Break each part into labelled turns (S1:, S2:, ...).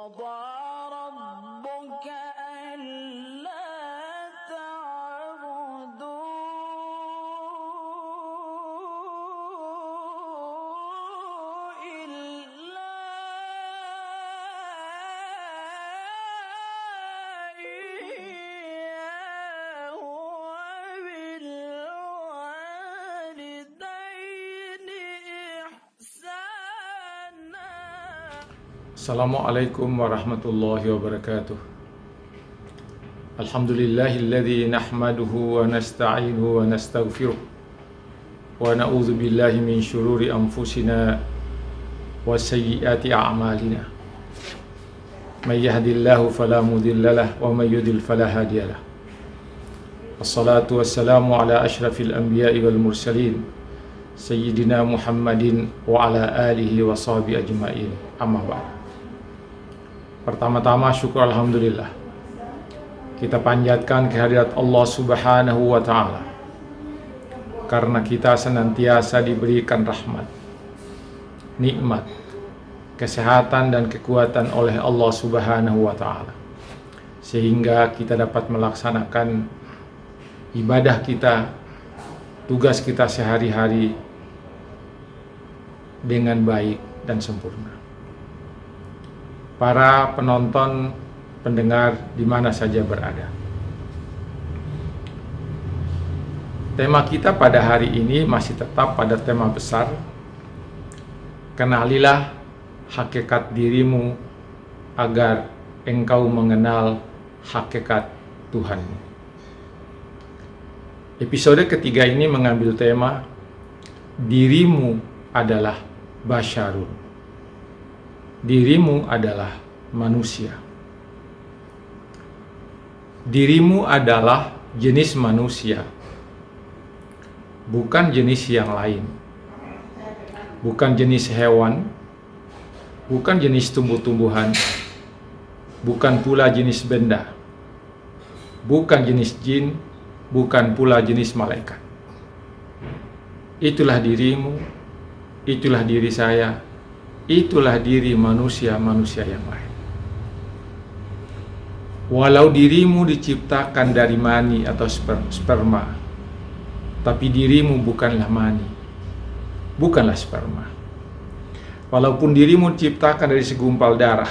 S1: وقضى ربك ألا تعبدوا إلا إياه وبالوالدين إحسانا.
S2: Assalamualaikum warahmatullahi wabarakatuh. Alhamdulillahilladzi nahmaduhu wa nasta'inuhu wa nastaghfiruh wa na'udzu billahi min syururi anfusina wa sayyiati a'malina. May yahdihillahu fala mudhillalah wa may yudlil fala hadiyalah. Wassalatu wassalamu ala asyrafil anbiya'i wal mursalin sayyidina Muhammadin wa ala alihi wa sahbihi ajma'in. Amma ba'd. Pertama-tama syukur alhamdulillah kita panjatkan kehadirat Allah Subhanahu wa ta'ala karena kita senantiasa diberikan rahmat, nikmat, kesehatan dan kekuatan oleh Allah Subhanahu wa ta'ala, sehingga kita dapat melaksanakan ibadah kita, tugas kita sehari-hari dengan baik dan sempurna. Para penonton, pendengar di mana saja berada, tema kita pada hari ini masih tetap pada tema besar, kenalilah hakikat dirimu agar engkau mengenal hakikat Tuhanmu. Episode ketiga ini mengambil tema dirimu adalah basyarun. Dirimu adalah manusia. Dirimu adalah jenis manusia, bukan jenis yang lain, bukan jenis hewan, bukan jenis tumbuh-tumbuhan, bukan pula jenis benda, bukan jenis jin, bukan pula jenis malaikat. Itulah dirimu, itulah diri saya, itulah diri manusia-manusia yang lain. Walau dirimu diciptakan dari mani atau sperma, tapi dirimu bukanlah mani, bukanlah sperma. Walaupun dirimu diciptakan dari segumpal darah,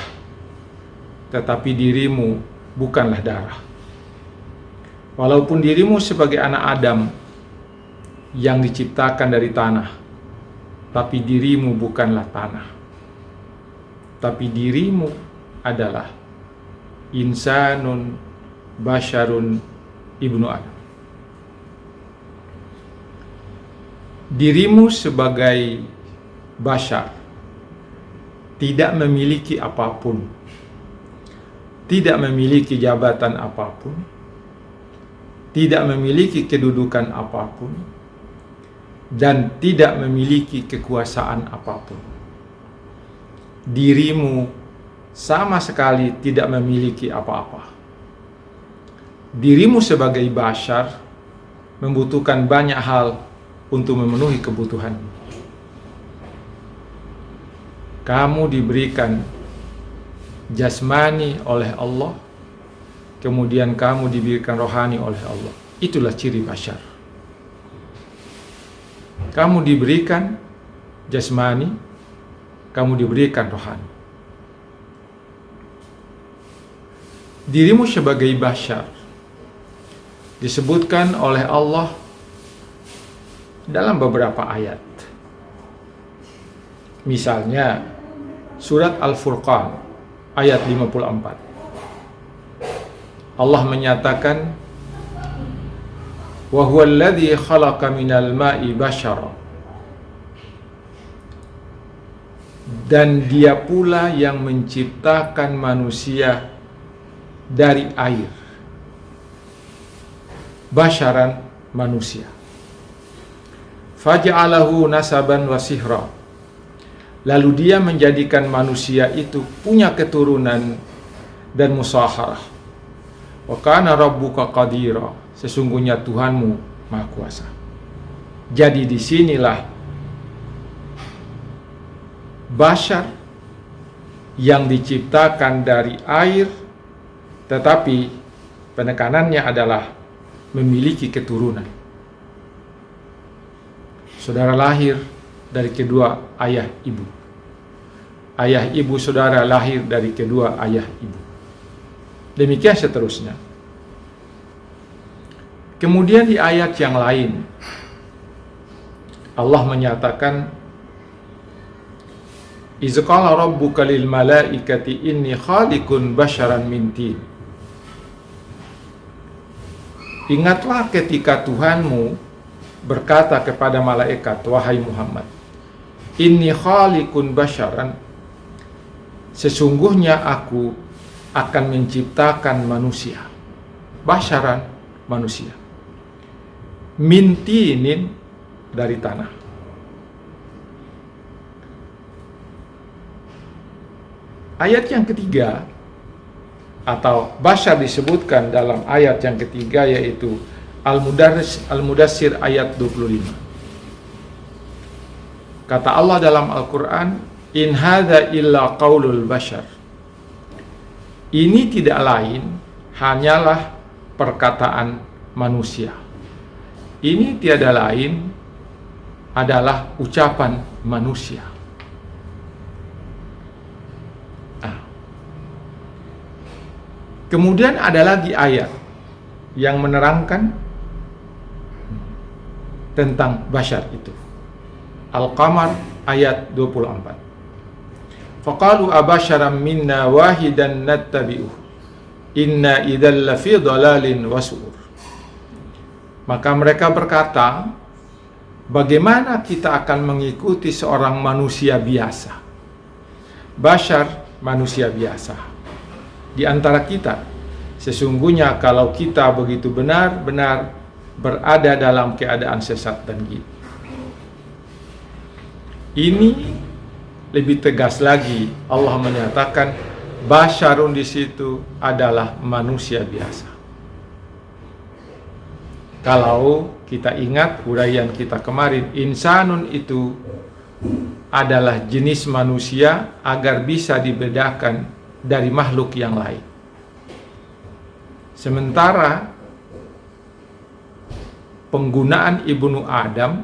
S2: tetapi dirimu bukanlah darah. Walaupun dirimu sebagai anak Adam yang diciptakan dari tanah, tapi dirimu bukanlah tanah. Tapi dirimu adalah insanun basyarun ibnu Adam. Dirimu sebagai basyar tidak memiliki apapun, tidak memiliki jabatan apapun, tidak memiliki kedudukan apapun, dan tidak memiliki kekuasaan apapun. Dirimu sama sekali tidak memiliki apa-apa. Dirimu sebagai basyar membutuhkan banyak hal untuk memenuhi kebutuhanmu. Kamu diberikan jasmani oleh Allah, kemudian kamu diberikan rohani oleh Allah. Itulah ciri basyar. Kamu diberikan jasmani, kamu diberikan rohani. Dirimu sebagai basyar disebutkan oleh Allah dalam beberapa ayat. Misalnya surat Al-Furqan ayat 54. Allah menyatakan, "Wa huwallazi khalaqa minal ma'i basyara." Dan dia pula yang menciptakan manusia dari air. Basyaran, manusia. Faja'alahu nasaban wa sihra. Lalu dia menjadikan manusia itu punya keturunan dan musaharah. Wa kana rabbuka qadira. Sesungguhnya Tuhanmu Maha Kuasa. Jadi disinilah basyar yang diciptakan dari air, tetapi penekanannya adalah memiliki keturunan. Saudara lahir dari kedua ayah ibu. Ayah ibu saudara lahir dari kedua ayah ibu. Demikian seterusnya. Kemudian di ayat yang lain, Allah menyatakan, "Iz qala rabbuka lil malaikati inni khaliqun basharan min tin." Ingatlah ketika Tuhanmu berkata kepada malaikat, "Wahai Muhammad, inni khaliqun basharan, sesungguhnya aku akan menciptakan manusia." Basharan, manusia. Min tinin, dari tanah. Ayat yang ketiga, atau bashar disebutkan dalam ayat yang ketiga, yaitu Al-Mudassir ayat 25. Kata Allah dalam Al-Quran, "In hadza illa qaulul bashar." Ini tidak lain hanyalah perkataan manusia. Ini tiada lain adalah ucapan manusia. Kemudian ada lagi ayat yang menerangkan tentang bashar itu. Al-Qamar ayat 24. Faqalu abasharam minna wahidan nattabi'uh inna idzal lafi dhalalin wasur. Maka mereka berkata, bagaimana kita akan mengikuti seorang manusia biasa? Bashar, manusia biasa. Di antara kita, sesungguhnya kalau kita begitu benar-benar berada dalam keadaan sesat dan gila. Ini lebih tegas lagi, Allah menyatakan basyarun di situ adalah manusia biasa. Kalau kita ingat uraian kita kemarin, insanun itu adalah jenis manusia agar bisa dibedakan dari makhluk yang lain. Sementara penggunaan Ibnu Adam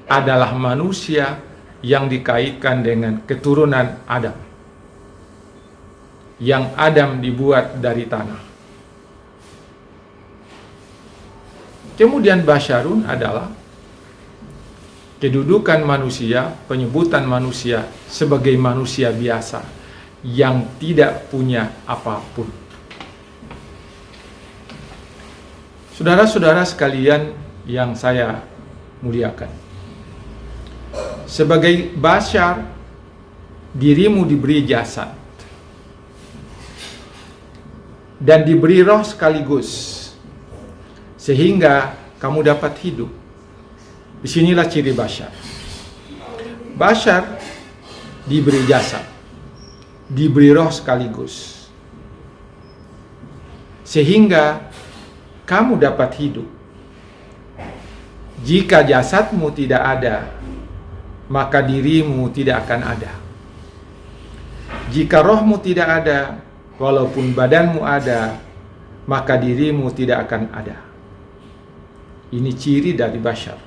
S2: adalah manusia yang dikaitkan dengan keturunan Adam, yang Adam dibuat dari tanah. Kemudian basyarun adalah kedudukan manusia, penyebutan manusia sebagai manusia biasa yang tidak punya apapun. Saudara-saudara sekalian yang saya muliakan, sebagai basyar, dirimu diberi jasad dan diberi roh sekaligus, sehingga kamu dapat hidup. Disinilah ciri basyar. Basyar diberi jasad, diberi roh sekaligus, sehingga kamu dapat hidup. Jika jasadmu tidak ada, maka dirimu tidak akan ada. Jika rohmu tidak ada, walaupun badanmu ada, maka dirimu tidak akan ada. Ini ciri dari basyar.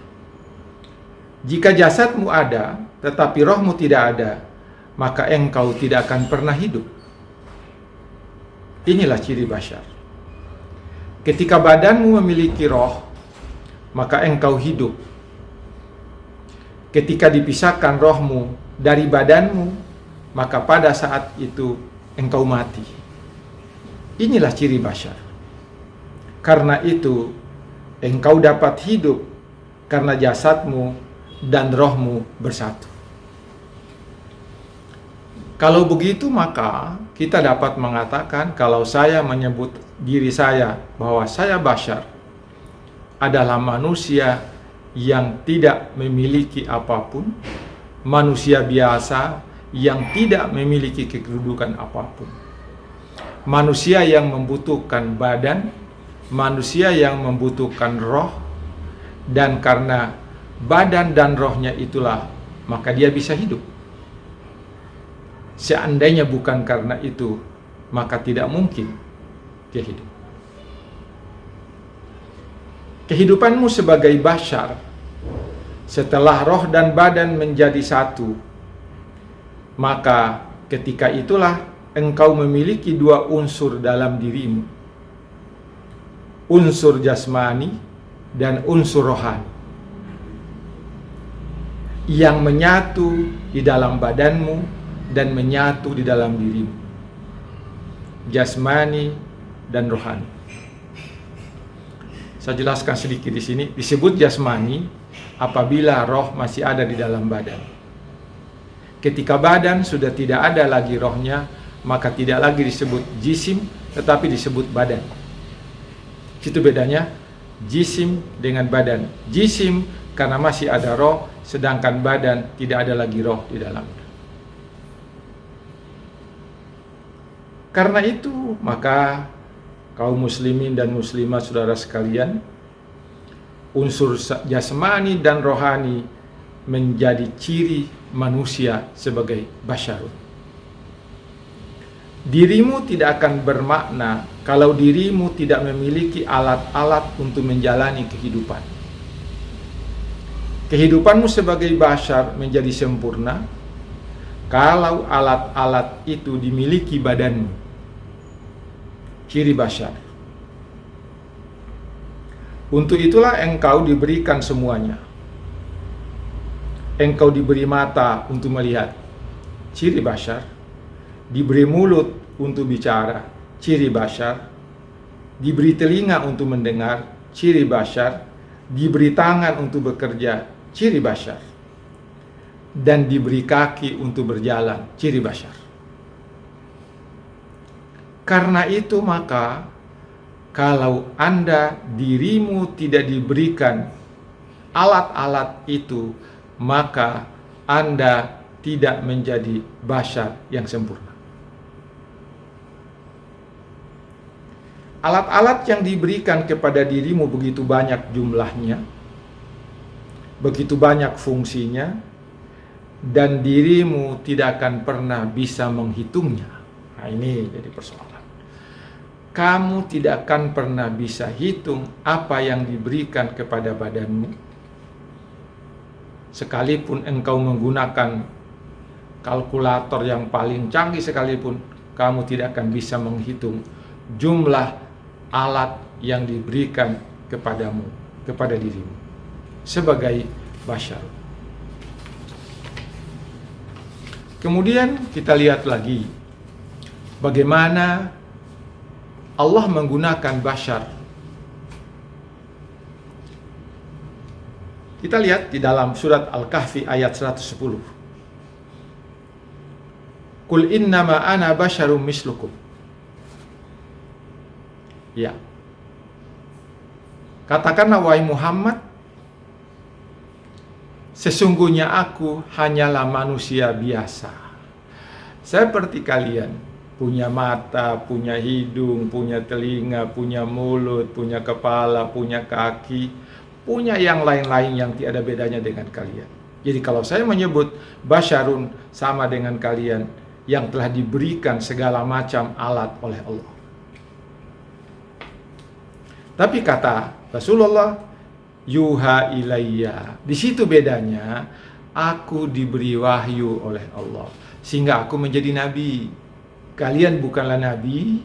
S2: Jika jasadmu ada, tetapi rohmu tidak ada, maka engkau tidak akan pernah hidup. Inilah ciri basyar. Ketika badanmu memiliki roh, maka engkau hidup. Ketika dipisahkan rohmu dari badanmu, maka pada saat itu engkau mati. Inilah ciri basyar. Karena itu, engkau dapat hidup karena jasadmu dan rohmu bersatu. Kalau begitu, maka kita dapat mengatakan kalau saya menyebut diri saya bahwa saya basyar adalah manusia yang tidak memiliki apapun, manusia biasa yang tidak memiliki kedudukan apapun, manusia yang membutuhkan badan, manusia yang membutuhkan roh, dan karena badan dan rohnya itulah maka dia bisa hidup. Seandainya bukan karena itu, maka tidak mungkin dia hidup. Kehidupanmu sebagai bashar, setelah roh dan badan menjadi satu, maka ketika itulah engkau memiliki dua unsur dalam dirimu. Unsur jasmani dan unsur rohani yang menyatu di dalam badanmu dan menyatu di dalam dirimu. Jasmani dan rohani. Saya jelaskan sedikit di sini. Disebut jasmani apabila roh masih ada di dalam badan. Ketika badan sudah tidak ada lagi rohnya, maka tidak lagi disebut jisim, tetapi disebut badan. Itu bedanya jisim dengan badan. Jisim karena masih ada roh, sedangkan badan tidak ada lagi roh di dalamnya. Karena itu, maka kaum muslimin dan muslimat saudara sekalian, unsur jasmani dan rohani menjadi ciri manusia sebagai basyarun. Dirimu tidak akan bermakna kalau dirimu tidak memiliki alat-alat untuk menjalani kehidupan. Kehidupanmu sebagai bashar menjadi sempurna kalau alat-alat itu dimiliki badanmu. Ciri bashar. Untuk itulah engkau diberikan semuanya. Engkau diberi mata untuk melihat, ciri bashar. Diberi mulut untuk bicara, ciri bashar. Diberi telinga untuk mendengar, ciri bashar. Diberi tangan untuk bekerja, ciri bashar. Dan diberi kaki untuk berjalan, ciri bashar. Karena itu maka kalau Anda dirimu tidak diberikan alat-alat itu, maka Anda tidak menjadi bashar yang sempurna. Alat-alat yang diberikan kepada dirimu begitu banyak jumlahnya, begitu banyak fungsinya, dan dirimu tidak akan pernah bisa menghitungnya. Nah, ini jadi persoalan. Kamu tidak akan pernah bisa hitung apa yang diberikan kepada badanmu. Sekalipun engkau menggunakan kalkulator yang paling canggih sekalipun, kamu tidak akan bisa menghitung jumlah alat yang diberikan kepadamu, kepada dirimu sebagai bashar. Kemudian kita lihat lagi bagaimana Allah menggunakan bashar. Kita lihat di dalam surat Al-Kahfi ayat 110. Qul innama ana basyarum mislukum. Ya. Katakanlah wahai Muhammad, sesungguhnya aku hanyalah manusia biasa. Seperti kalian. Punya mata, punya hidung, punya telinga, punya mulut, punya kepala, punya kaki, punya yang lain-lain yang tiada bedanya dengan kalian. Jadi kalau saya menyebut basyarun sama dengan kalian yang telah diberikan segala macam alat oleh Allah. Tapi kata Rasulullah, yuha ilayya. Di situ bedanya, aku diberi wahyu oleh Allah sehingga aku menjadi nabi. Kalian bukanlah nabi,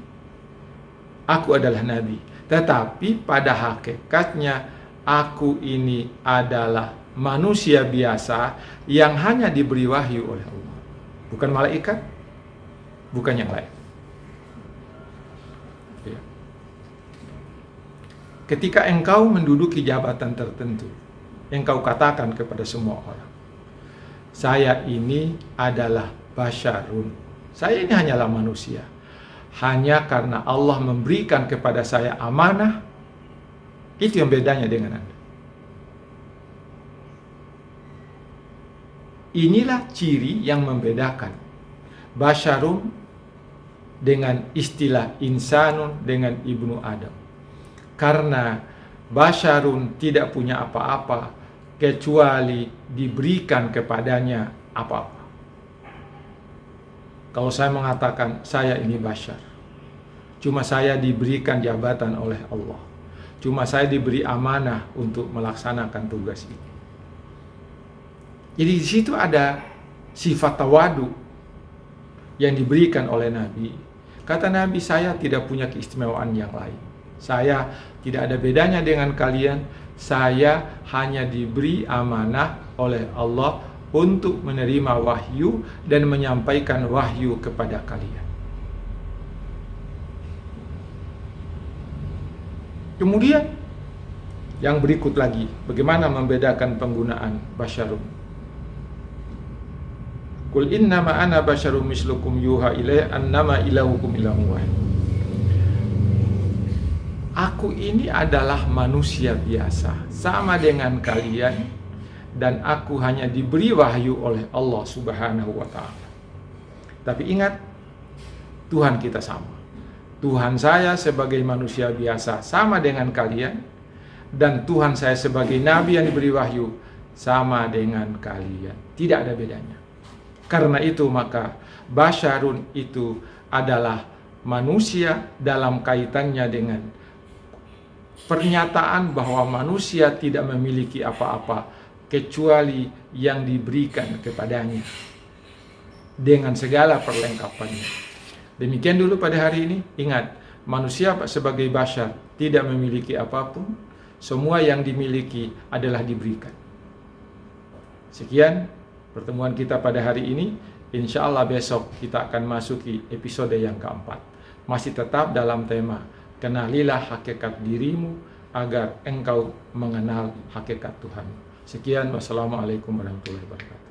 S2: aku adalah nabi. Tetapi pada hakikatnya aku ini adalah manusia biasa yang hanya diberi wahyu oleh Allah. Bukan malaikat, bukan yang lain. Ya. Ketika engkau menduduki jabatan tertentu, engkau katakan kepada semua orang, saya ini adalah basyarun. Saya ini hanyalah manusia. Hanya karena Allah memberikan kepada saya amanah, itu yang bedanya dengan Anda. Inilah ciri yang membedakan basyarun dengan istilah insanun dengan ibnu Adam. Karena basyarun tidak punya apa-apa kecuali diberikan kepadanya apa-apa. kalau saya mengatakan saya ini bashar. Cuma saya diberikan jabatan oleh Allah. Cuma saya diberi amanah untuk melaksanakan tugas ini. Jadi di situ ada sifat tawadu yang diberikan oleh Nabi. Kata Nabi, saya tidak punya keistimewaan yang lain. Saya tidak ada bedanya dengan kalian. Saya hanya diberi amanah oleh Allah untuk menerima wahyu dan menyampaikan wahyu kepada kalian. Kemudian yang berikut lagi, bagaimana membedakan penggunaan basyarun. Qul innama ana basyarum mislukum yuha ilaiya annama ilahukum ilahun wahid. Aku ini adalah manusia biasa, sama dengan kalian, dan aku hanya diberi wahyu oleh Allah Subhanahu wa ta'ala. Tapi ingat, Tuhan kita sama. Tuhan saya sebagai manusia biasa sama dengan kalian, dan Tuhan saya sebagai nabi yang diberi wahyu sama dengan kalian. Tidak ada bedanya. Karena itu maka basyarun itu adalah manusia dalam kaitannya dengan pernyataan bahwa manusia tidak memiliki apa-apa kecuali yang diberikan kepadanya dengan segala perlengkapannya. Demikian dulu pada hari ini. Ingat, manusia sebagai basyar tidak memiliki apapun. Semua yang dimiliki adalah diberikan. Sekian pertemuan kita pada hari ini. Insya Allah besok kita akan masuki episode yang keempat. Masih tetap dalam tema kenalilah hakikat dirimu agar engkau mengenal hakikat Tuhan. Sekian, wassalamualaikum warahmatullahi wabarakatuh.